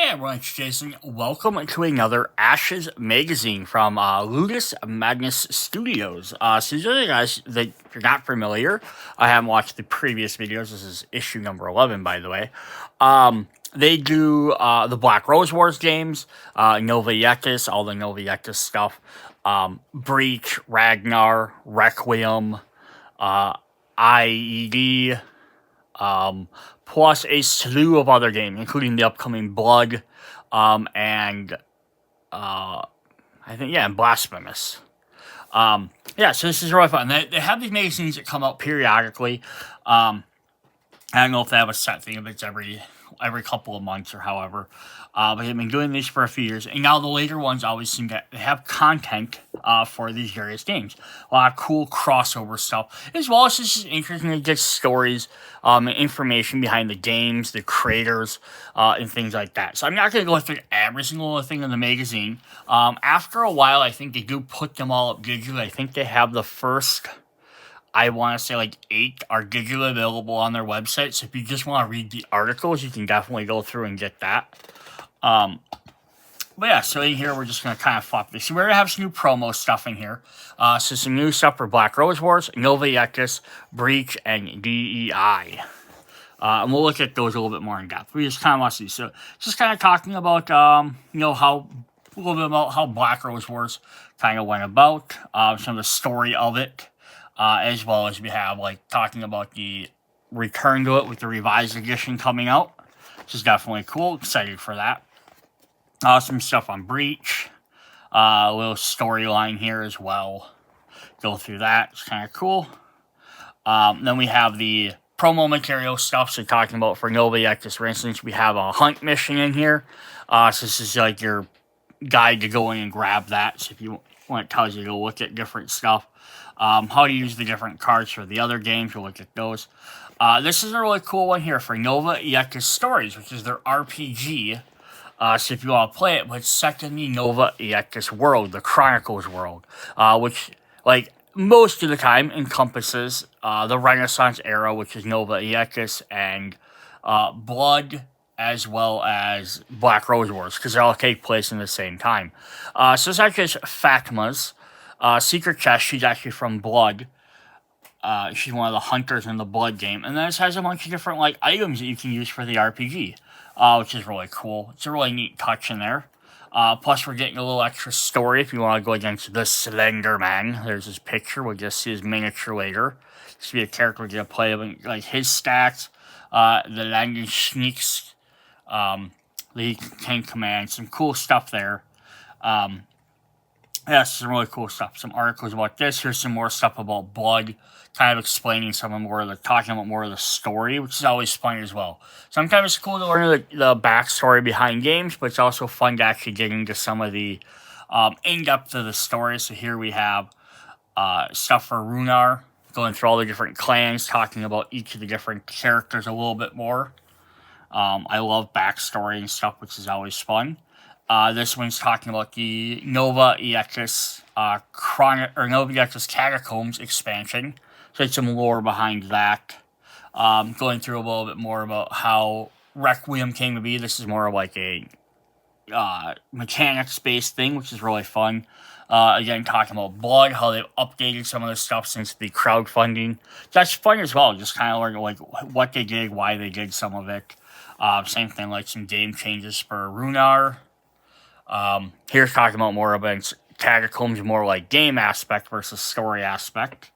Hey everyone, it's Jason. Welcome to another Ashes magazine from Ludus Magnus Studios. So those guys that if you're not familiar, I haven't watched the previous videos. This is issue number 11, by the way. They do the Black Rose Wars games, Nova Aetas, all the Nova Aetas stuff, Breach, Ragnar, Requiem, IED, plus a slew of other games, including the upcoming Blood, and Blasphemous. So this is really fun. They have these magazines that come out periodically. I don't know if they have a set thing, if it's every couple of months or however. But they've been doing these for a few years, and now the later ones always seem to have content for these various games. A lot of cool crossover stuff, as well as just interesting to get stories and information behind the games, the creators, and things like that. So I'm not going to go through every single thing in the magazine. After a while, I think they do put them all up digitally. I think they have the first, I want to say like 8 are digitally available on their website. So if you just want to read the articles, you can definitely go through and get that. So in here, we're just going to kind of flop this. So we're going to have some new promo stuff in here. So some new stuff for Black Rose Wars, Nova Aetas, Breach, and DEI. And we'll look at those a little bit more in depth. We just kind of want to see. So just kind of talking about, a little bit about how Black Rose Wars kind of went about, some of the story of it, as well as we have, talking about the return to it with the revised edition coming out, which is definitely cool. Excited for that. Some stuff on Breach. A little storyline here as well. Go through that. It's kind of cool. Then we have the promo material stuff. So talking about for Nova Aetas, for instance, we have a hunt mission in here. So this is like your guide to go in and grab that. So if you want, it tells you to go look at different stuff. How to use the different cards for the other games. We'll look at those. This is a really cool one here for Nova Aetas Stories, which is their RPG. So if you want to play it, but it's set in the Nova Aetas world, the Chronicles world, which, most of the time encompasses the Renaissance era, which is Nova Aetas, and Blood, as well as Black Rose Wars, because they all take place in the same time. So it's actually Fatma's secret chest. She's actually from Blood. She's one of the hunters in the Blood game. And then it has a bunch of different items that you can use for the RPG, which is really cool. It's a really neat touch in there. Plus, we're getting a little extra story if you want to go against the Slender Man. There's his picture. We'll just see his miniature later. This will be a character we're going to play, his stats, the landing sneaks, the can command. Some cool stuff there. Some really cool stuff. Some articles about this. Here's some more stuff about Blood, kind of explaining talking about more of the story, which is always fun as well. Sometimes it's cool to learn the backstory behind games, but it's also fun to actually get into some of the in-depth of the story. So here we have stuff for Ragnar, going through all the different clans, talking about each of the different characters a little bit more. I love backstory and stuff, which is always fun. This one's talking about the Nova Aetas Nova Aetas Catacombs expansion. So it's some lore behind that. Going through a little bit more about how Requiem came to be. This is more like a mechanics-based thing, which is really fun. Again, talking about Blood, how they've updated some of the stuff since the crowdfunding. That's fun as well, just kind of learning what they did, why they did some of it. Same thing, some game changes for Ragnar. Here's talking about more about Catacombs, more game aspect versus story aspect.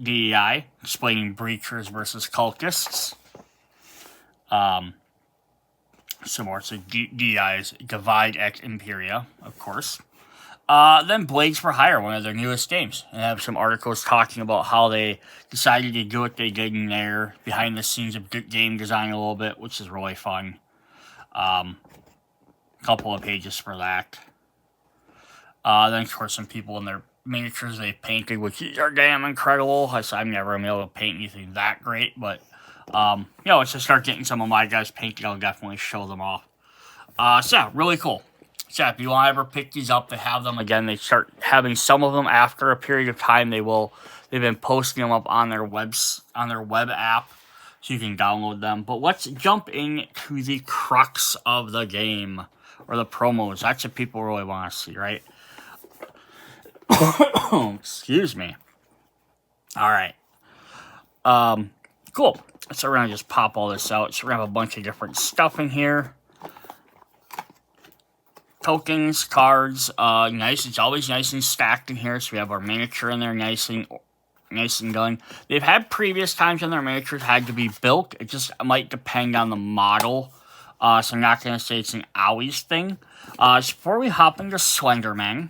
DEI, explaining breachers versus cultists. Some more, so DEI is Divide Ex Imperia, of course. Then Blades for Hire, one of their newest games. And I have some articles talking about how they decided to do what they did in there, behind the scenes of game design a little bit, which is really fun. Couple of pages for that. Then, of course, some people in their miniatures they painted, which are damn incredible. I'm never going to be able to paint anything that great, but, let's just start getting some of my guys painted. I'll definitely show them off. Really cool. So, if you want to ever pick these up, they have them again. They start having some of them after a period of time. They've been posting them up on their web app so you can download them. But let's jump into the crux of the game, or the promos. That's what people really want to see, right? Excuse me. All right. Cool. So we're gonna just pop all this out. So we have a bunch of different stuff in here. Tokens, cards, nice. It's always nice and stacked in here. So we have our miniature in there, nice and done. They've had previous times when their miniatures had to be built. It just might depend on the model. So I'm not gonna say it's an always thing. So before we hop into Slenderman,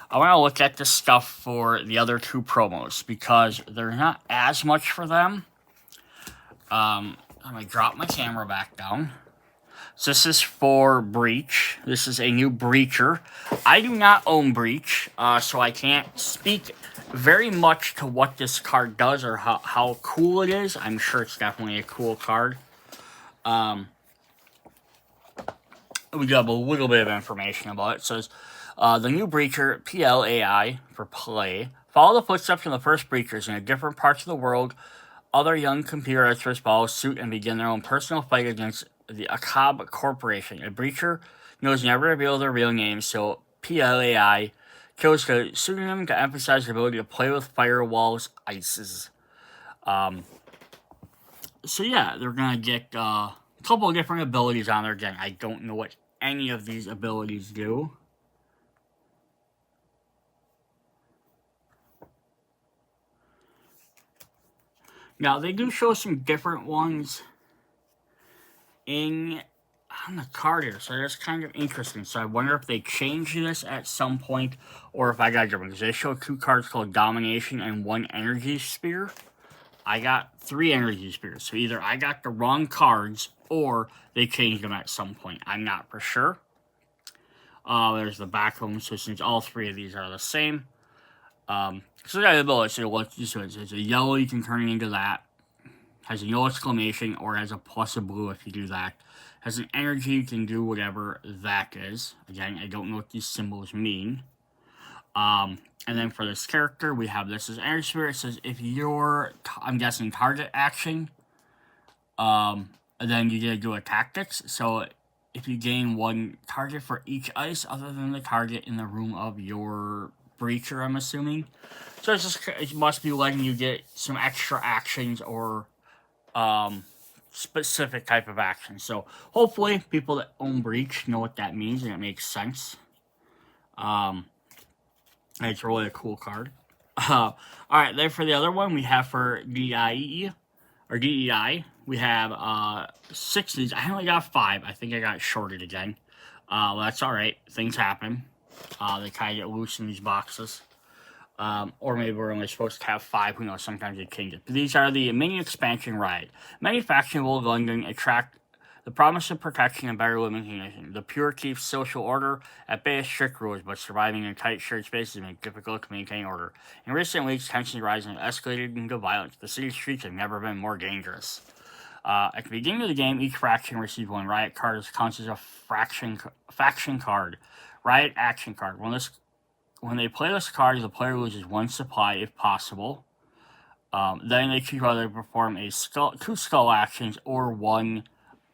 I want to look at the stuff for the other two promos because there's not as much for them. I'm going to drop my camera back down. So this is for Breach. This is a new Breacher. I do not own Breach, so I can't speak very much to what this card does or how cool it is. I'm sure it's definitely a cool card. We got a little bit of information about it. It says, the new Breacher, PLAI, for play. Follow the footsteps of the first Breachers in different parts of the world. Other young computer experts follow suit and begin their own personal fight against the Akab Corporation. A Breacher knows never to reveal their real name, so PLAI chose the pseudonym to emphasize the ability to play with firewalls, ices. So yeah, they're going to get a couple of different abilities on there. Again, I don't know what any of these abilities do. Now, they do show some different ones on the card here, so that's kind of interesting. So I wonder if they change this at some point, or if I got different, because they show 2 cards called Domination and 1 Energy Spear. I got 3 Energy Spears, so either I got the wrong cards, or they changed them at some point. I'm not for sure. There's the back home, so since all 3 of these are the same. So that ability, so what this is, it's a yellow, you can turn it into that. Has a no exclamation, or has a plus of blue if you do that. Has an energy, you can do whatever that is. Again, I don't know what these symbols mean. And then for this character, we have this as Energy Spirit. It says if you're, I'm guessing, target action, then you get to do a tactics. So if you gain 1 target for each ice other than the target in the room of your Breacher, I'm assuming. So it's just, it must be letting you get some extra actions or specific type of action. So hopefully people that own Breach know what that means and it makes sense. It's really a cool card. Alright, then for the other one, we have for DIE, or DEI, we have 6 of these. I only got 5. I think I got shorted again. Well, that's alright. Things happen. They kind of get loose in these boxes. Or maybe we're only supposed to have 5. Who knows? Sometimes they change it. But these are the mini expansion ride. Many factions will London attract the promise of protection and better living conditions. The pure keeps social order at bay of strict rules, but surviving in tight shared spaces makes it difficult to maintain order. In recent weeks, tensions rise and escalated into violence. The city streets have never been more dangerous. At the beginning of the game, each faction receives 1 riot card that counts as a faction card. Riot action card. When they play this card, the player loses 1 supply if possible. Then they choose whether to perform 2 skull actions or 1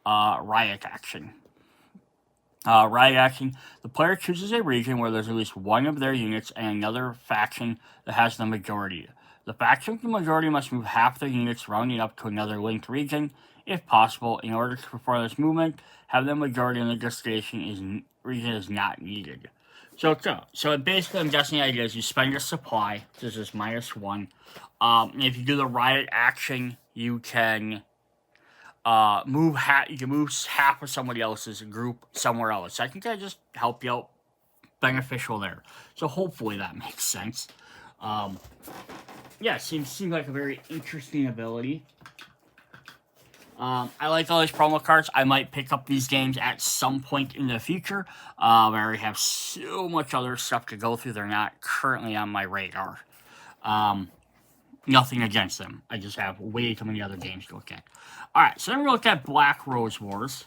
riot action. Riot action. The player chooses a region where there's at least 1 of their units and another faction that has the majority. The faction with the majority must move half their units rounding up to another linked region, if possible. In order to perform this movement, have the majority in the destination region is not needed. So basically, I'm guessing the idea is you spend your supply. This is -1. If you do the riot action, you can move half of somebody else's group somewhere else. I think that just help you out, beneficial there. So hopefully that makes sense. Yeah, seems like a very interesting ability. I like all these promo cards. I might pick up these games at some point in the future. I already have so much other stuff to go through. They're not currently on my radar. Nothing against them. I just have way too many other games to look at. Alright, so then we're going to look at Black Rose Wars.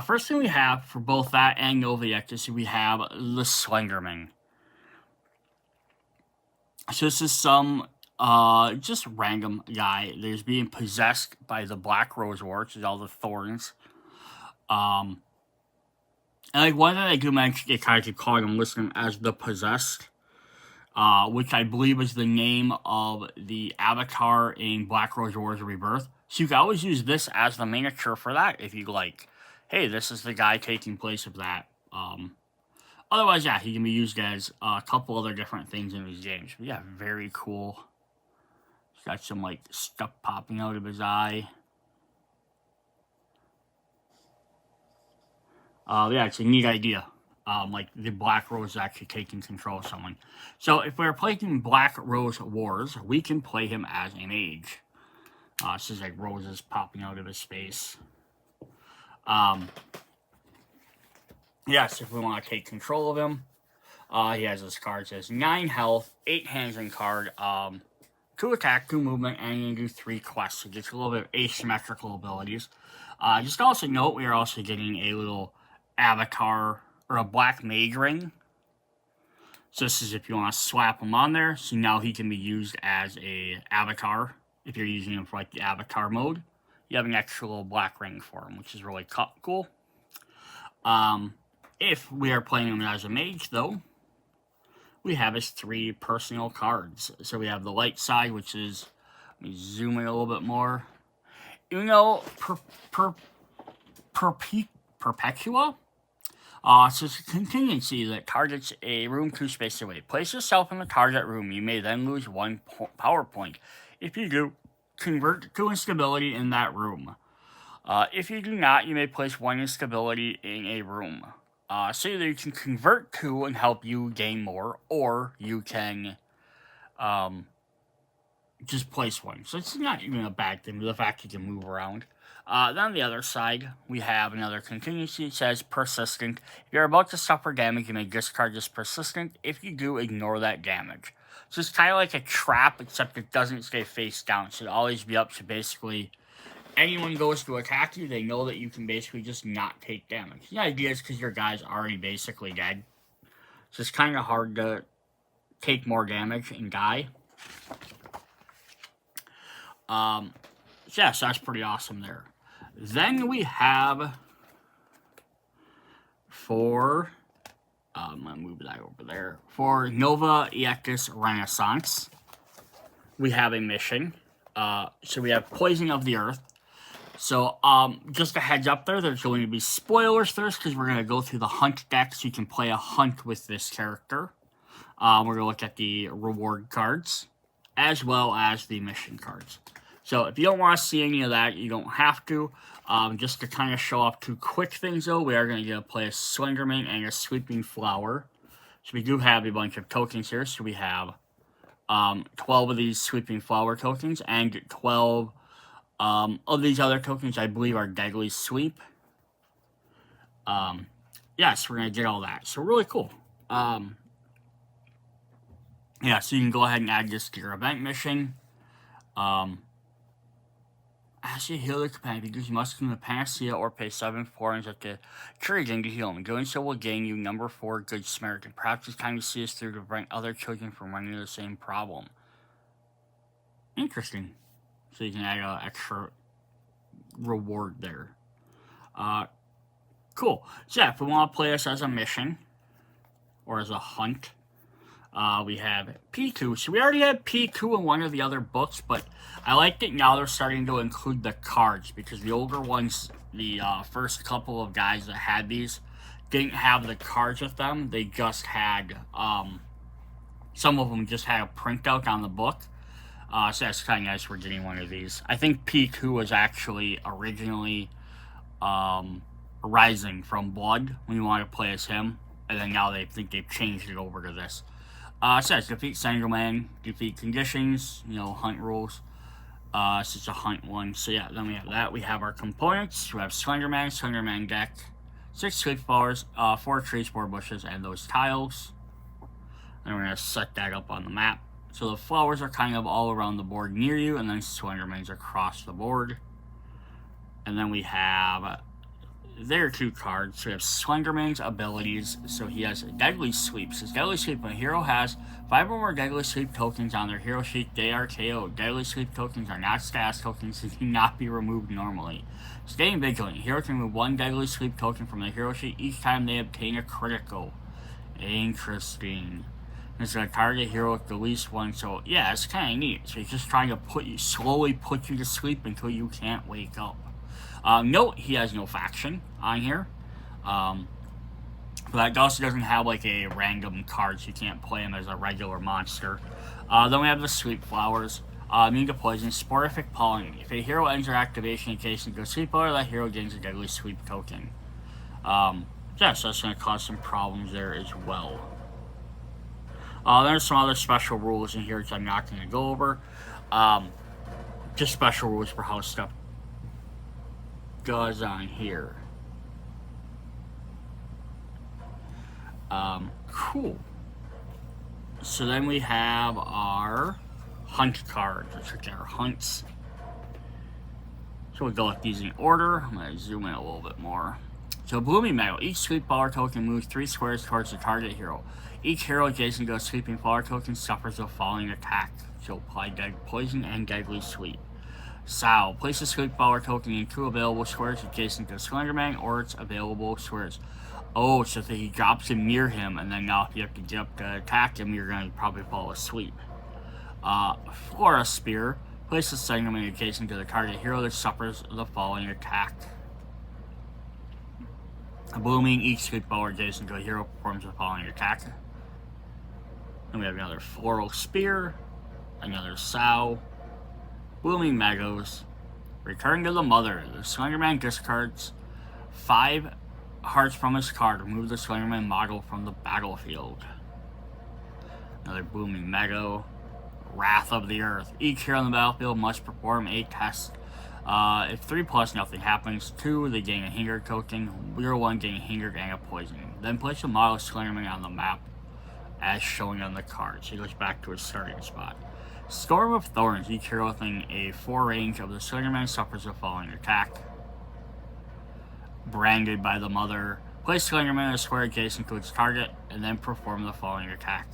First thing we have for both that and Nova Aetas, we have the Slenderman. So this is some just random guy. There's being possessed by the Black Rose War, which is all the thorns. And like one that I do mention, they kind of keep calling him listing as the Possessed, which I believe is the name of the avatar in Black Rose Wars Rebirth. So you can always use this as the miniature for that if you like. Hey, this is the guy taking place of that. Otherwise, yeah, he can be used as a couple other different things in these games. But yeah, very cool. He's got some like stuff popping out of his eye. Yeah, it's a neat idea. Like the Black Rose is actually taking control of someone. So if we're playing Black Rose Wars, we can play him as a mage. This is like roses popping out of his face. Yes, if we want to take control of him, he has his cards as 9 health, 8 hands in card, 2 attack, 2 movement, and you can do 3 quests. So just a little bit of asymmetrical abilities. Just also note, we are also getting a little avatar, or a black mage ring. So this is if you want to swap him on there. So now he can be used as a avatar. If you're using him for like the avatar mode, you have an extra little black ring for him, which is really cool. If we are playing him as a mage, though, we have his 3 personal cards. So we have the light side, which is, let me zoom in a little bit more. You know, Perpetua? So it's a contingency that targets a room 2 spaces away. Place yourself in the target room. You may then lose 1 power point. If you do, convert to instability in that room. If you do not, you may place 1 instability in a room. So either you can convert 2 and help you gain more, or you can just place 1. So it's not even a bad thing, the fact you can move around. Then on the other side, we have another contingency. It says persistent. If you're about to suffer damage, you may discard this persistent. If you do, ignore that damage. So it's kind of like a trap, except it doesn't stay face down. So it'll always be up to basically anyone goes to attack you, they know that you can basically just not take damage. The idea is because your guy's already basically dead. So it's kind of hard to take more damage and die. So yeah, so that's pretty awesome there. Then we have for, I'm going to move that over there. For Nova Aetas Renaissance, we have a mission. So we have Poisoning of the Earth. So, just a heads up there, there's going to be spoilers first, because we're going to go through the hunt deck, so you can play a hunt with this character. We're going to look at the reward cards, as well as the mission cards. So, if you don't want to see any of that, you don't have to. Just to kind of show off 2 quick things, though, we are going to get to play a Slenderman and a Sweeping Flower. So, we do have a bunch of tokens here. So, we have 12 of these Sweeping Flower tokens, and 12 of these other tokens, I believe, are Deadly Sweep. Yes, we're going to get all that. So, really cool. Yeah, so you can go ahead and add this to your event mission. Actually, heal the companion because you must consume the panacea or pay 7 florins at the trading to heal him. Doing so will gain you number 4 good Samaritan. Perhaps it's time to see us through to prevent other children from running into the same problem. Interesting. So you can add an extra reward there. Cool. So yeah, if we want to play this as a mission, or as a hunt, we have P2. So we already had P2 in one of the other books, but I like that now they're starting to include the cards, because the older ones, the first couple of guys that had these, didn't have the cards with them. They just had, some of them just had a printout on the book. So that's kind of nice we're getting one of these. I think P2 was actually originally Rising from Blood when you want to play as him. And then now they think they've changed it over to this. It says defeat Slenderman, defeat conditions, hunt rules. It's just a hunt one. So yeah, then we have that. We have our components. We have Slenderman deck, 6 sweep flowers, 4 trees, 4 bushes, and those tiles. And we're going to set that up on the map. So the flowers are kind of all around the board near you, and then Slenderman's across the board. And then we have there are 2 cards. So we have Slenderman's abilities. So he has Deadly Sweep. So Deadly Sweep, when a hero has 5 or more Deadly Sweep tokens on their hero sheet, they are KO'd. Deadly Sweep tokens are not status tokens and cannot be removed normally. Staying vigilant. A hero can remove 1 Deadly Sweep token from the hero sheet each time they obtain a critical. Interesting. It's going to target a hero with the least 1. So yeah, it's kind of neat. So he's just trying to slowly put you to sleep until you can't wake up. Note, he has no faction on here. But also doesn't have like a random card, so you can't play him as a regular monster. Then we have the Sweet Flowers. Immune to poison, Sporific Pollen. If a hero ends their activation in case it goes Sweet Flower, that hero gains a Deadly Sweep token. Yeah, so that's going to cause some problems there as well. There's some other special rules in here which I'm not going to go over. Just special rules for how stuff goes on here. Cool. So then we have our hunt cards, which are hunts. So we'll go with these in order. I'm going to zoom in a little bit more. So Blooming Meadow. Each Sweet Flower token moves 3 squares towards the target hero. Each hero adjacent to a Sleeping Flower token suffers the following attack. So apply Poison and Deadly Sweep. Sow. Place a Sweet Flower token in 2 available squares adjacent to Slenderman or its available squares. Oh, so that he drops him near him, and then now if you have to get up to attack him, you're going to probably fall asleep. Flora Spear. Place a Slenderman adjacent to the target hero that suffers the following attack. Blooming. Each Sweet Flower adjacent to a hero performs the following attack. Then we have another Floral Spear, another Sow, Blooming Meadows, Return to the Mother. The Slenderman discards 5 hearts from his card. Remove the Slenderman model from the battlefield. Another Blooming Meadow, Wrath of the Earth. Each hero on the battlefield must perform a test. If 3 plus nothing happens, 2, they gain a Hindered token, 0-1 gain a Hindered and a Poison. Then place a model of Slenderman on the map as shown on the card. So he goes back to his starting spot. Storm of Thorns. Each hero within a 4 range of the Slenderman suffers the following attack. Branded by the Mother. Place Slenderman in a square adjacent to its target and then perform the following attack.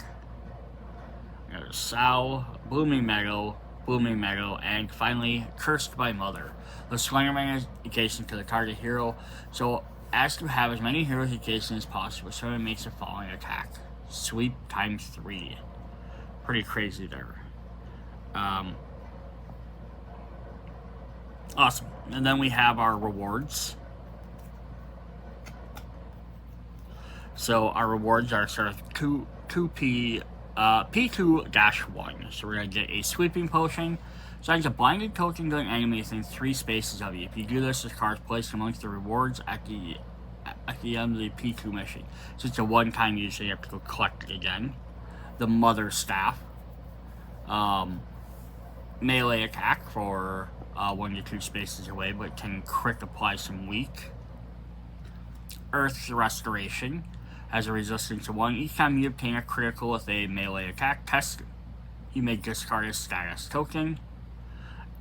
Another Sow, Blooming Meadow, and finally, Cursed by Mother. The Slenderman is adjacent to the target hero, so ask to have as many heroes adjacent as possible. Slenderman makes the following attack. Sweep times 3. Pretty crazy there. Awesome. And then we have our rewards. So our rewards are sort of P2-1. So we're going to get a Sweeping Potion. So it's a blinded token to an enemy within 3 spaces of you. If you do this, this card is placed amongst the rewards at the end of the P2 mission. So it's a one-time use, so you have to go collect it again. The Mother Staff. Melee attack for 1 to 2 spaces away, but can crit apply some weak. Earth's Restoration. Has a resistance to 1. Each time you obtain a critical with a melee attack test, you may discard a status token.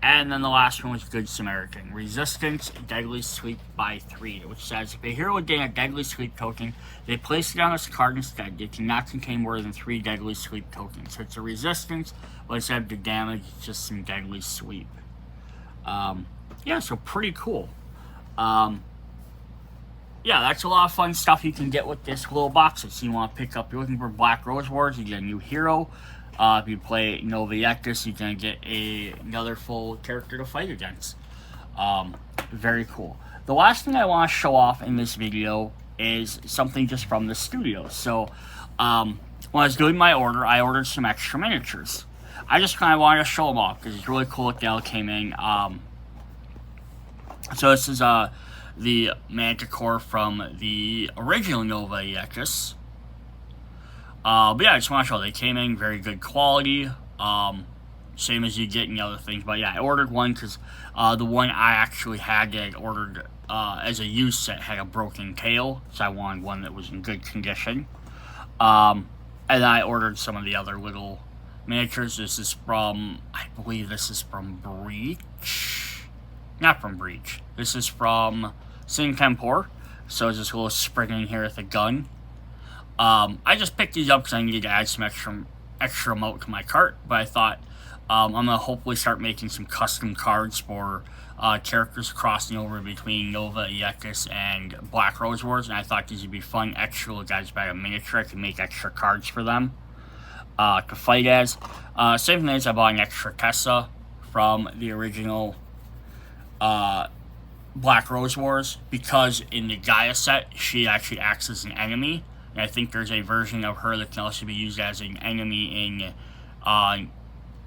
And then the last one was Good Samaritan. Resistance, Deadly Sweep by 3, which says if a hero would gain a Deadly Sweep token, they place it on this card instead. It cannot contain more than 3 Deadly Sweep tokens. So it's a resistance, but instead of the damage, it's just some Deadly Sweep. Yeah, so pretty cool. Yeah, that's a lot of fun stuff you can get with this little box. If you want to pick up, you're looking for Black Rose Wars, you get a new hero. If you play Nova Aetas, you're going to get another full character to fight against. Very cool. The last thing I want to show off in this video is something just from the studio. So, when I was doing my order, I ordered some extra miniatures. I just kind of wanted to show them off because it's really cool that they all came in. So this is the Manticore from the original Nova Aetas. But yeah, I just want to show they came in very good quality. Same as you get in the other things. But yeah, I ordered one because the one I actually had that I ordered as a used set had a broken tail. So I wanted one that was in good condition. And then I ordered some of the other little miniatures. This is from, I believe this is from Breach. Not from Breach. This is from Sin Tempor. So there's this little spring in here with a gun. I just picked these up because I needed to add some extra amount to my cart, but I thought I'm going to hopefully start making some custom cards for characters crossing over between Nova Aetas and Black Rose Wars, and I thought these would be fun extra little guys by a miniature. I could make extra cards for them to fight as. Same thing as I bought an extra Tessa from the original Black Rose Wars, because in the Gaia set, she actually acts as an enemy. And I think there's a version of her that can also be used as an enemy in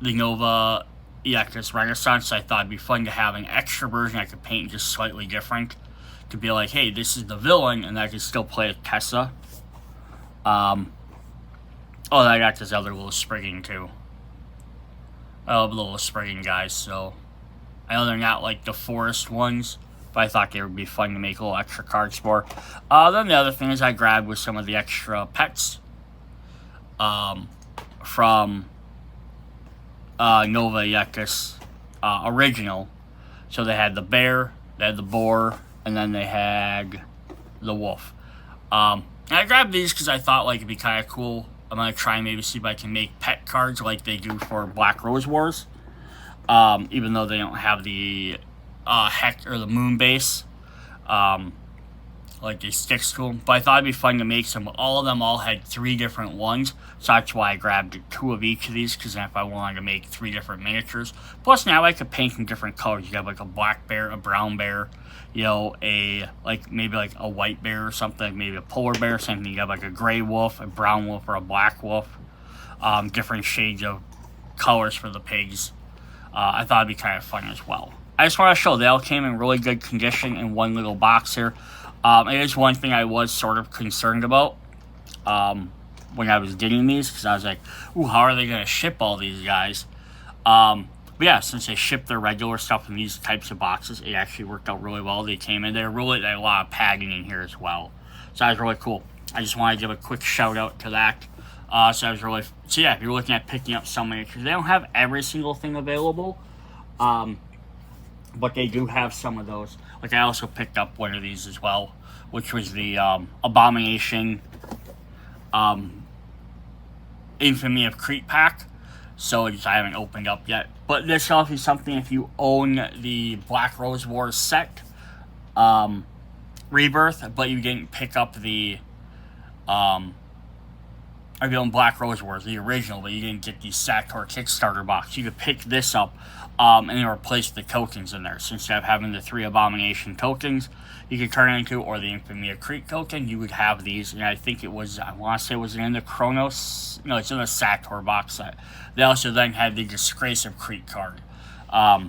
the Nova Aetas Renaissance. So I thought it'd be fun to have an extra version I could paint just slightly different. To be like, hey, this is the villain, and I can still play with Tessa. I got this other little sprigging too. I love little sprigging guys, so I know they're not like the forest ones, but I thought they would be fun to make little extra cards for. Then the other thing is I grabbed was some of the extra pets from Nova Aetas original. So they had the bear, they had the boar, and then they had the wolf. And I grabbed these because I thought like it'd be kind of cool. I'm going to try and maybe see if I can make pet cards like they do for Black Rose Wars. Even though they don't have the hex or the moon base, like the sticks to them. But I thought it'd be fun to make some. All of them all had 3 different ones, so that's why I grabbed 2 of each of these, because if I wanted to make 3 different miniatures. Plus now I could paint in different colors. You have like a black bear, a brown bear, you know, maybe like a white bear or something, maybe a polar bear or something. You have like a gray wolf, a brown wolf, or a black wolf. Different shades of colors for the pigs. I thought it'd be kind of fun as well. I just want to show they all came in really good condition in one little box here. It is one thing I was sort of concerned about when I was getting these, because I was like, ooh, how are they going to ship all these guys? But yeah, since they ship their regular stuff in these types of boxes, it actually worked out really well. They came in there, really had a lot of padding in here as well. So that was really cool. I just want to give a quick shout out to that. So yeah, if you're looking at picking up some miniatures, they don't have every single thing available. But they do have some of those. Like I also picked up one of these as well, which was the Abomination Infamy of Crete pack. So I haven't opened up yet. But this also is something if you own the Black Rose Wars set, Rebirth, but you didn't pick up the if you own Black Rose Wars, the original, but you didn't get the Sator Kickstarter box, you could pick this up and then replace the tokens in there. So instead of having the 3 Abomination tokens, you could turn it into, or the Infamy of Crete token, you would have these. And I think it was, I want to say it was in the Chronos, no, it's in the Sator box set. They also then had the Disgrace of Crete card. So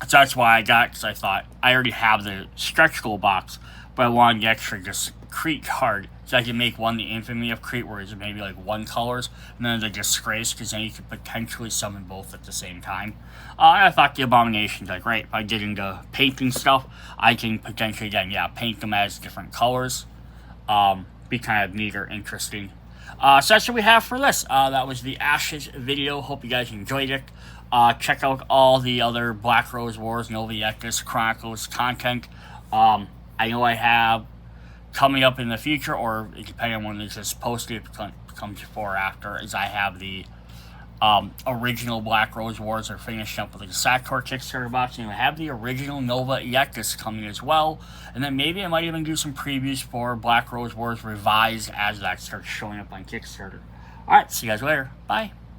that's why I got, because I thought, I already have the stretch goal box, but I wanted the extra Crete card, so I can make one the Infamy of Crete, where it's maybe like 1 colors, and then the Disgrace, because then you could potentially summon both at the same time. I thought the Abomination's like, right, if I get into painting stuff, I can potentially, again, yeah, paint them as different colors. Be kind of neat or interesting. So that's what we have for this. That was the Ashes video. Hope you guys enjoyed it. Check out all the other Black Rose Wars, Nova Aetas, Chronicles content. I know I have coming up in the future, or depending on when this is posted, it comes before or after, is I have the original Black Rose Wars are finished up with the Sator Kickstarter box, and I have the original Nova Aetas coming as well, and then maybe I might even do some previews for Black Rose Wars Revised as that starts showing up on Kickstarter. Alright, see you guys later. Bye.